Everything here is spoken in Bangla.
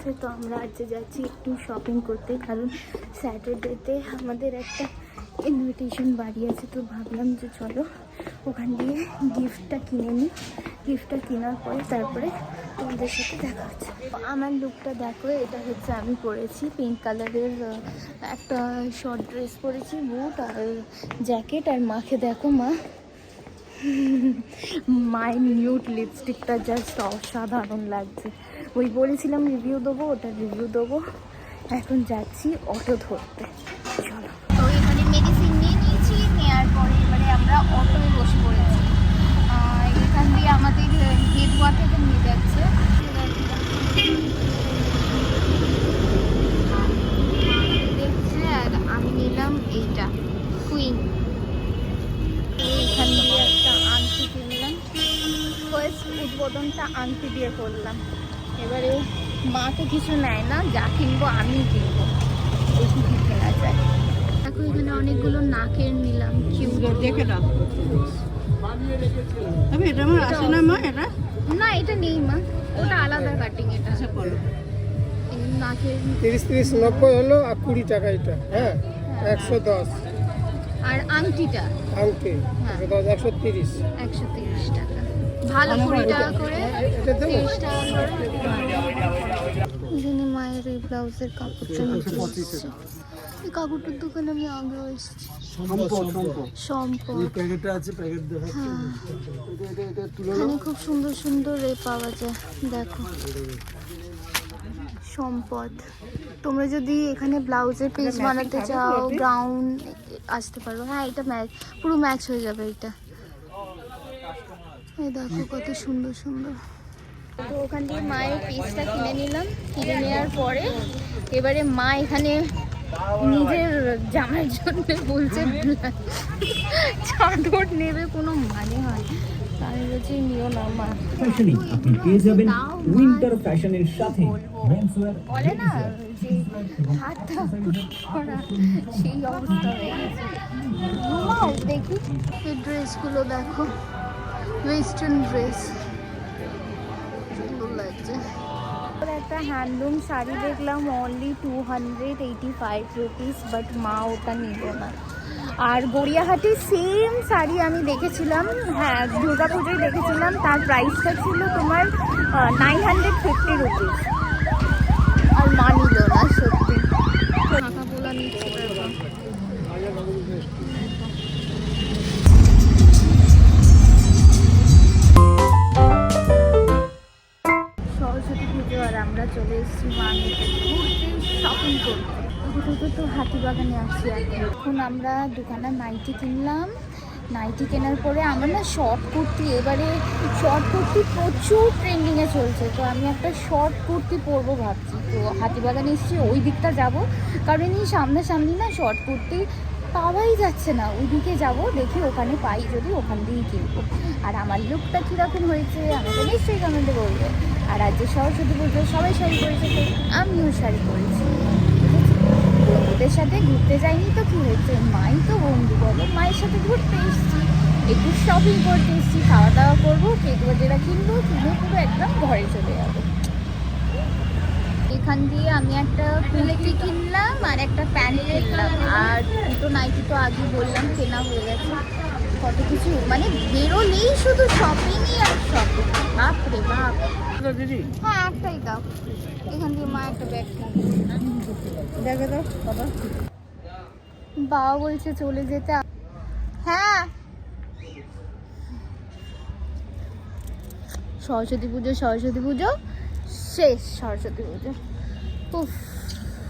আছে। তো আমরা আজকে যাচ্ছি একটু শপিং করতে, কারণ স্যাটারডেতে আমাদের একটা ইনভিটেশন বাড়ি আছে। তো ভাবলাম যে চলো ওখান দিয়ে গিফটটা কিনে নিই। গিফটটা কেনার পরে তারপরে তোমাদের সাথে দেখা হচ্ছে। আমার লুকটা দেখো, এটা হচ্ছে আমি পরেছি পিঙ্ক কালারের একটা শর্ট ড্রেস পরেছি, বুট আর জ্যাকেট। আর মাকে দেখো, মায়ের নিউড লিপস্টিকটা জাস্ট অসাধারণ লাগছে। ওই বলেছিলাম রিভিউ দেবো, ওটা রিভিউ দেবো। এখন যাচ্ছি অটো ধরতে, চলো। তো এখানে মেডিসিন নিয়ে নিয়েছি, নেওয়ার পরে এবারে আমরা অটোয় বসে পড়েছি। এখান দিয়ে আমাদের হেদুয়া থেকে নিয়ে যাচ্ছে। দেখছে, আর আমি নিলাম এইটা কুইন। এখান দিয়ে একটা আংটি কিনলাম, ফার্স্ট উদ্বোধনটা আংটি দিয়ে করলাম। এবারে মা তো কিছু নেয় না, যা কিনবো আমি কিনবো, দেখি কি কেনা যায়। দেখো এখানে অনেকগুলো নাকের নিলাম, দেখে দাও। এটা আমার আসে না মা, এটা না, এটা নেই মা, ওটা আলাদা কাটিং। এটা নাকের 30-30-90 হলো, আর 20 টাকা এটা। হ্যাঁ, 110। আর আংটিটা আংটি 130। 130 টাকা, ভালো 20 টাকা করে, 30 টাকা করে। এখানে মায়ের এই ব্লাউজের কাপড়টা নিতে এসেছি। এই কাপড়টার দোকানে আমি আগেও এসেছি। এখানে খুব সুন্দর সুন্দর এ পাওয়া যায়, দেখো সম্পদ। তোমরা যদি এখানে ব্লাউজের পিস বানাতে চাও, গাউন আসতে পারো। হ্যাঁ, এটা পুরো ম্যাচ হয়ে যাবে এটা। এই দেখো কত সুন্দর সুন্দর। তো ওখান থেকে মায়ের পিসটা কিনে নিলাম। কিনে নেওয়ার পরে এবারে মা এখানে নিজের জামার জন্য বলছে চাদর নেবে, কোনো মানে হয়? আমি বলছি নিও না মা। আপনি পেয়ে যাবেন উইন্টার ফ্যাশনের সাথে বলে না যে হাতটা করা, সেই অবস্থা হয়ে গেছে। দেখি এই ড্রেসগুলো দেখো, ওয়েস্টার্ন ড্রেস, সুন্দর লাগছে। একটা হ্যান্ডলুম শাড়ি দেখলাম, অনলি 285 রুপিস, বাট মা ওটা নিল না। আর গড়িয়াহাটে সেম শাড়ি আমি দেখেছিলাম, হ্যাঁ দুর্গাপুজোয় দেখেছিলাম, তার প্রাইসটা ছিল তোমার 950 রুপিস, আর মা নিল না। সত্যি টাকা বলা নিচ্ছে। সরস্বতী পুজো আর আমরা চলে এসেছি মার্কেটে ঘুরতে, শপিং করতে। তো হাতিবাগানে আছি এখন। আমরা দোকানে নাইটি কিনলাম। নাইটি কেনার পরে আমার না শর্ট কুর্তি, এবারে শর্ট কুর্তি প্রচুর ট্রেন্ডিংয়ে চলছে। তো আমি একটা শর্ট কুর্তি পরবো ভাবছি। তো হাতিবাগানে এসেছি, ওই দিকটা যাব, কারণ এই সামনাসামনি না শর্ট কুর্তি পাওয়াই যাচ্ছে না। ওইদিকে যাব, দেখি ওখানে পাই, যদি ওখান দিয়েই কিনবো। আর আমার লুকটা কীরকম হয়েছে আমাকে নিশ্চয়ই কমেন্টে বলবে। আর আজকে সরস্বতী পুজো, সবাই শাড়ি পরেছে, তো আমিও শাড়ি পরেছি। বন্ধুদের সাথে ঘুরতে যাইনি তো কী হয়েছে, মাই তো বন্ধু বলো, মায়ের সাথে ঘুরতে এসেছি, একটু শপিং করতে এসেছি, খাওয়া দাওয়া করবো, কেক বাজেরা কিনবো, কিনে পুরো একদম ঘরে চলে যাবো। এখান দিয়ে আমি একটা কুর্তি কিনলাম আর একটা প্যান্ট কিনলাম, আর দুটো নাইটি তো আগে বললাম কেনা হয়ে গেছে। কত কিছু, মানে বেরোলেই শুধু শপিংই আর শপিং, বাপরে বাপ। হ্যাঁ একটাই দাও, এখান দিয়ে মা একটা ব্যাগ দেখে দাও। বাবা বলছে চলে যেতে। হ্যাঁ, সরস্বতী পুজো শেষ। সরস্বতী পুজো উফ।